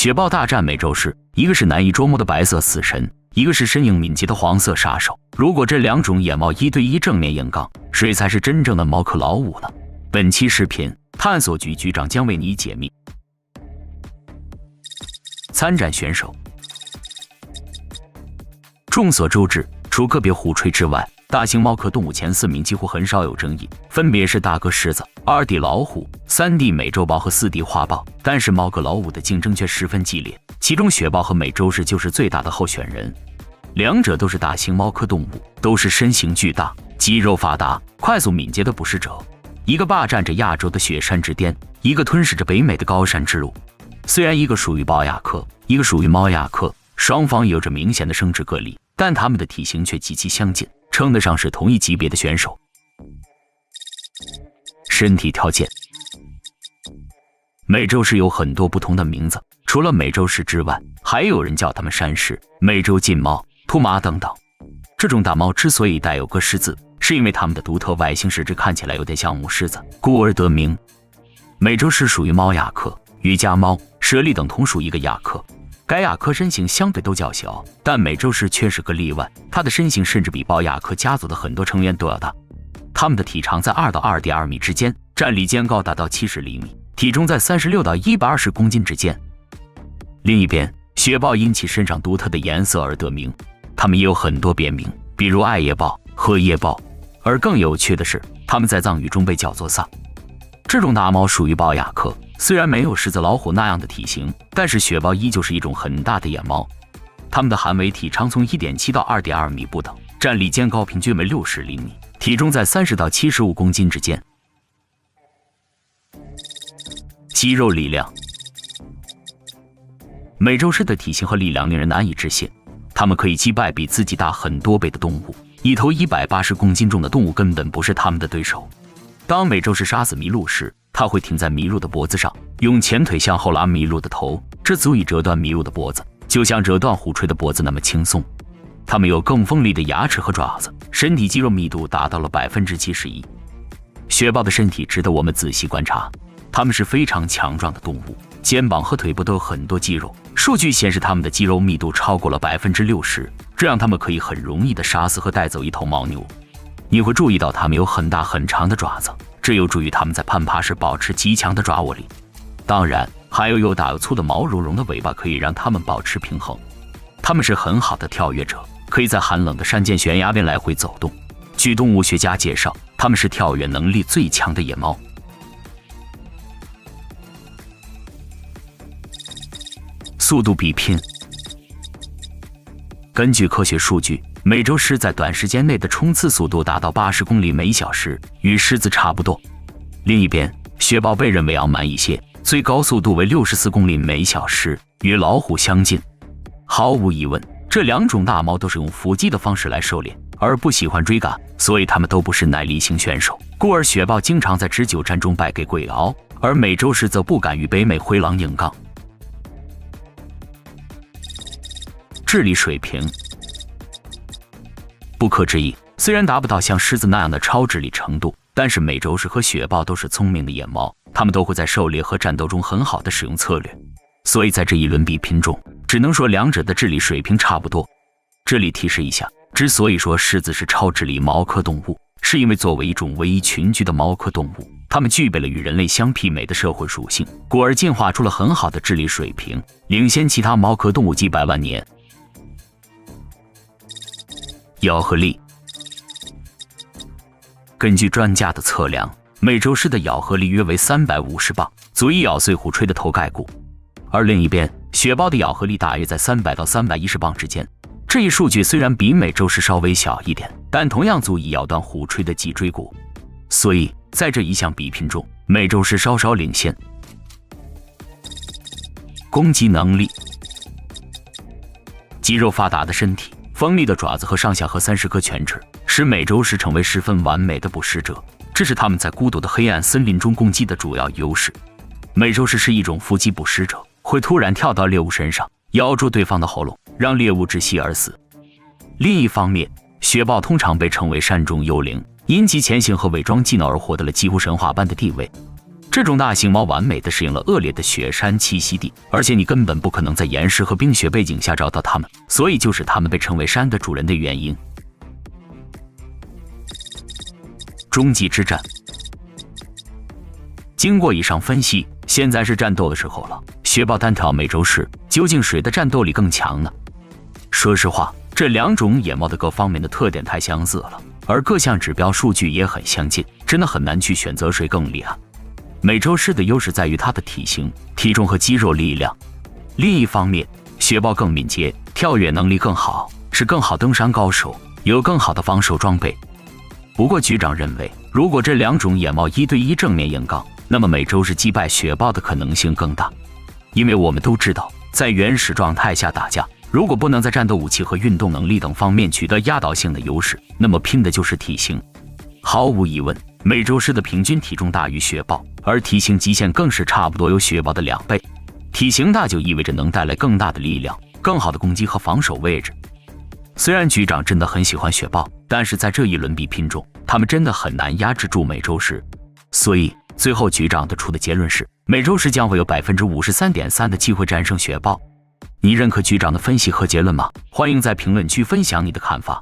雪豹大战美洲狮，一个是难以捉摸的白色死神，一个是身影敏捷的黄色杀手。如果这两种野猫1对1正面硬刚，谁才是真正的猫科老五呢？本期视频，探索局局长将为你解密。参战选手，众所周知，除个别虎吹之外，大型猫科动物前4名几乎很少有争议，分别是大哥狮子、2D 老虎、3D 美洲豹和4D 花豹。但是猫科老五的竞争却十分激烈，其中雪豹和美洲狮就是最大的候选人。两者都是大型猫科动物，都是身形巨大、肌肉发达、快速敏捷的捕食者。一个霸占着亚洲的雪山之巅，一个吞噬着北美的高山之路。虽然一个属于豹亚科，一个属于猫亚科，双方有着明显的生殖个例，但它们的体型却极其相近，称得上是同一级别的选手。身体条件，美洲狮有很多不同的名字，除了美洲狮之外，还有人叫它们山狮、美洲劲猫、秃马等等。这种大猫之所以带有个狮字，是因为它们的独特外形使之看起来有点像母狮子，故而得名。美洲狮属于猫亚科，与家猫、猞猁等同属一个亚科。该亚科身形相对都较小，但美洲狮却是个例外，它的身形甚至比豹亚科家族的很多成员都要大。它们的体长在2到2.2米之间，站立间高达到70厘米，体重在36到120公斤之间。另一边，雪豹因其身上独特的颜色而得名，它们也有很多别名，比如艾叶豹、荷叶豹。而更有趣的是，它们在藏语中被叫做萨。这种大猫属于豹亚科，虽然没有狮子、老虎那样的体型，但是雪豹依旧是一种很大的野猫。它们的韩维体长从1.7到2.2米不等，站立间高平均为60厘米，体重在30到75公斤之间。肌肉力量，美洲狮的体型和力量令人难以置信，它们可以击败比自己大很多倍的动物，一头180公斤重的动物根本不是它们的对手。当美洲狮杀死麋鹿时，它会停在麋鹿的脖子上，用前腿向后拉麋鹿的头，这足以折断麋鹿的脖子，就像折断虎吹的脖子那么轻松。它们有更锋利的牙齿和爪子，身体肌肉密度达到了71%。雪豹的身体值得我们仔细观察，它们是非常强壮的动物，肩膀和腿部都有很多肌肉。数据显示，它们的肌肉密度超过了60%，这让它们可以很容易地杀死和带走一头牦牛。你会注意到它们有很大很长的爪子，这有助于它们在攀爬时保持极强的抓握力。当然，还有又大又粗的毛茸茸的尾巴可以让它们保持平衡。它们是很好的跳跃者，可以在寒冷的山涧悬崖边来回走动。据动物学家介绍，它们是跳跃能力最强的野猫。速度比拼，根据科学数据，美洲狮在短时间内的冲刺速度达到80公里每小时，与狮子差不多。另一边，雪豹被认为要慢一些，最高速度为64公里每小时，与老虎相近。毫无疑问，这两种大猫都是用伏击的方式来狩猎，而不喜欢追赶，所以它们都不是耐力型选手。故而雪豹经常在持久战中败给鬼獒，而美洲狮则不敢与北美灰狼硬刚。智力水平，不可置疑，虽然达不到像狮子那样的超智力程度，但是美洲狮和雪豹都是聪明的野猫，它们都会在狩猎和战斗中很好的使用策略。所以在这一轮比拼中，只能说两者的智力水平差不多。这里提示一下，之所以说狮子是超智力猫科动物，是因为作为一种唯一群居的猫科动物，它们具备了与人类相媲美的社会属性，故而进化出了很好的智力水平，领先其他猫科动物几百万年。咬合力，根据专家的测量，美洲狮的咬合力约为350磅，足以咬碎虎吹的头盖骨。而另一边，雪豹的咬合力大约在300到310磅之间。这一数据虽然比美洲狮稍微小一点，但同样足以咬断虎吹的脊椎骨。所以在这一项比拼中，美洲狮稍稍领先。攻击能力，肌肉发达的身体，锋利的爪子和上下颌30颗犬齿，使美洲狮成为十分完美的捕食者，这是它们在孤独的黑暗森林中攻击的主要优势。美洲狮是一种伏击捕食者，会突然跳到猎物身上，咬住对方的喉咙，让猎物窒息而死。另一方面，雪豹通常被称为山中幽灵，因其前行和伪装技能而获得了几乎神话般的地位。这种大型猫完美的适应了恶劣的雪山栖息地，而且你根本不可能在岩石和冰雪背景下找到它们，所以就是它们被称为山的主人的原因。终极之战。经过以上分析，现在是战斗的时候了。雪豹单挑美洲狮，究竟谁的战斗力更强呢？说实话，这两种野猫的各方面的特点太相似了，而各项指标数据也很相近，真的很难去选择谁更厉害。美洲狮的优势在于它的体型、体重和肌肉力量。另一方面，雪豹更敏捷，跳跃能力更好，是更好登山高手，有更好的防守装备。不过局长认为，如果这两种野猫1对1正面硬刚，那么美洲狮击败雪豹的可能性更大。因为我们都知道，在原始状态下打架，如果不能在战斗武器和运动能力等方面取得压倒性的优势，那么拼的就是体型。毫无疑问，美洲狮的平均体重大于雪豹，而体型极限更是差不多有雪豹的2倍。体型大就意味着能带来更大的力量、更好的攻击和防守位置。虽然局长真的很喜欢雪豹，但是在这一轮比拼中，他们真的很难压制住美洲狮。所以最后局长得出的结论是，美洲狮将会有 53.3% 的机会战胜雪豹。你认可局长的分析和结论吗？欢迎在评论区分享你的看法。